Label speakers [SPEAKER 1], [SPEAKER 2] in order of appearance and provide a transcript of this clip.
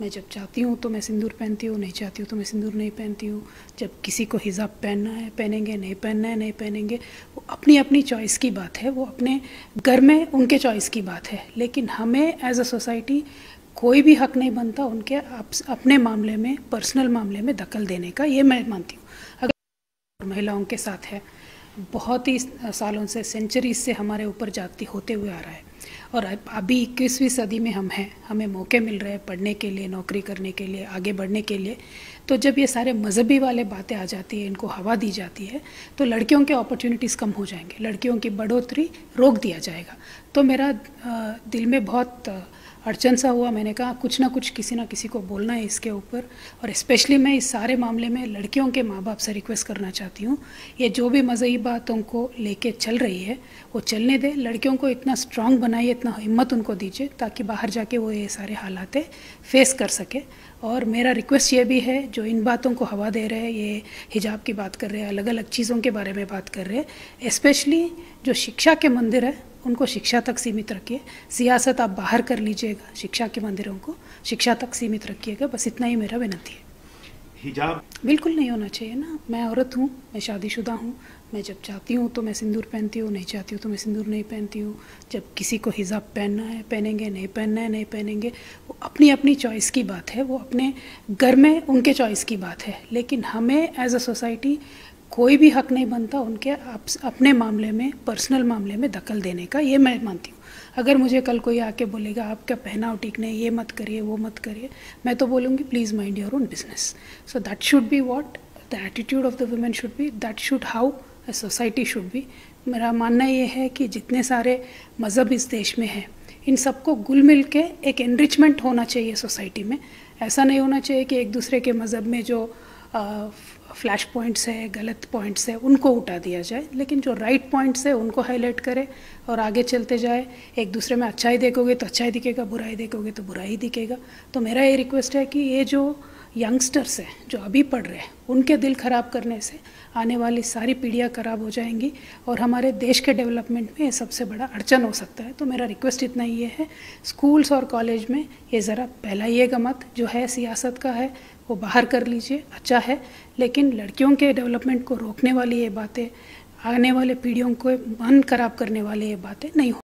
[SPEAKER 1] मैं जब चाहती हूँ तो मैं सिंदूर पहनती हूँ, नहीं चाहती हूँ तो मैं सिंदूर नहीं पहनती हूँ। जब किसी को हिजाब पहनना है पहनेंगे, नहीं पहनना है नहीं पहनेंगे। वो अपनी अपनी चॉइस की बात है, वो अपने घर में उनके चॉइस की बात है। लेकिन हमें एज अ सोसाइटी कोई भी हक नहीं बनता उनके अपने मामले में, पर्सनल मामले में दखल देने का। ये मैं मानती हूँ। अगर महिलाओं के साथ है, बहुत ही सालों से, सेंचुरीज से हमारे ऊपर जाती होते हुए आ रहा है, और अभी 21वीं सदी में हम हैं, हमें मौके मिल रहे हैं पढ़ने के लिए, नौकरी करने के लिए, आगे बढ़ने के लिए। तो जब ये सारे मजहबी वाले बातें आ जाती है, इनको हवा दी जाती है, तो लड़कियों के अपॉर्चुनिटीज़ कम हो जाएंगे, लड़कियों की बढ़ोतरी रोक दिया जाएगा। तो मेरा दिल में बहुत अड़चन सा हुआ। मैंने कहा कुछ ना कुछ किसी ना किसी को बोलना है इसके ऊपर। और स्पेशली मैं इस सारे मामले में लड़कियों के माँ बाप से रिक्वेस्ट करना चाहती हूँ, ये जो भी मज़हबी बातों को लेके चल रही है वो चलने दें। लड़कियों को इतना स्ट्रांग बनाइए, इतना हिम्मत उनको दीजिए ताकि बाहर जाके वो ये सारे हालात फेस कर सके। और मेरा रिक्वेस्ट ये भी है, जो इन बातों को हवा दे रहे हैं, ये हिजाब की बात कर रहे हैं, अलग अलग चीज़ों के बारे में बात कर रहे हैं, स्पेशली जो शिक्षा के मंदिर है उनको शिक्षा तक सीमित रखिए। सियासत आप बाहर कर लीजिएगा, शिक्षा के मंदिरों को शिक्षा तक सीमित रखिएगा। बस इतना ही मेरा विनती है।
[SPEAKER 2] हिजाब
[SPEAKER 1] बिल्कुल नहीं होना चाहिए ना। मैं औरत हूँ, मैं शादीशुदा हूँ। मैं जब चाहती हूँ तो मैं सिंदूर पहनती हूँ, नहीं चाहती हूँ तो मैं सिंदूर नहीं पहनती हूँ। जब किसी को हिजाब पहनना है पहनेंगे, नहीं पहनना है नहीं पहनेंगे। वो अपनी अपनी चॉइस की बात है, वो अपने घर में उनके चॉइस की बात है। लेकिन हमें एज अ सोसाइटी कोई भी हक नहीं बनता उनके अपने मामले में, पर्सनल मामले में दखल देने का। ये मैं मानती हूँ। अगर मुझे कल कोई आके बोलेगा आपका पहनाव ठीक नहीं, ये मत करिए, वो मत करिए, मैं तो बोलूँगी please mind your own business. So that should be what the attitude of the women should be, that should how a society should be. मेरा मानना ये है कि जितने सारे मज़हब इस देश में हैं, इन सबको घुल मिल के एक एनरिचमेंट होना चाहिए सोसाइटी में। ऐसा नहीं होना चाहिए कि एक दूसरे के मज़हब में जो फ्लैश पॉइंट्स है, गलत पॉइंट्स है, उनको उठा दिया जाए, लेकिन जो राइट पॉइंट्स है उनको हाईलाइट करे और आगे चलते जाए। एक दूसरे में अच्छाई देखोगे तो अच्छाई दिखेगा, बुराई देखोगे तो बुराई दिखेगा। तो मेरा ये रिक्वेस्ट है कि ये जो यंगस्टर्स हैं जो अभी पढ़ रहे हैं, उनके दिल ख़राब करने से आने वाली सारी पीढ़ियाँ ख़राब हो जाएंगी और हमारे देश के डेवलपमेंट में ये सबसे बड़ा अड़चन हो सकता है। तो मेरा रिक्वेस्ट इतना ही है, स्कूल्स और कॉलेज में ये ज़रा फैलाइएगा मत। जो है सियासत का है वो बाहर कर लीजिए, अच्छा है, लेकिन लड़कियों के डेवलपमेंट को रोकने वाली ये बातें, आने वाले पीढ़ियों को मन खराब करने वाली ये बातें नहीं हो।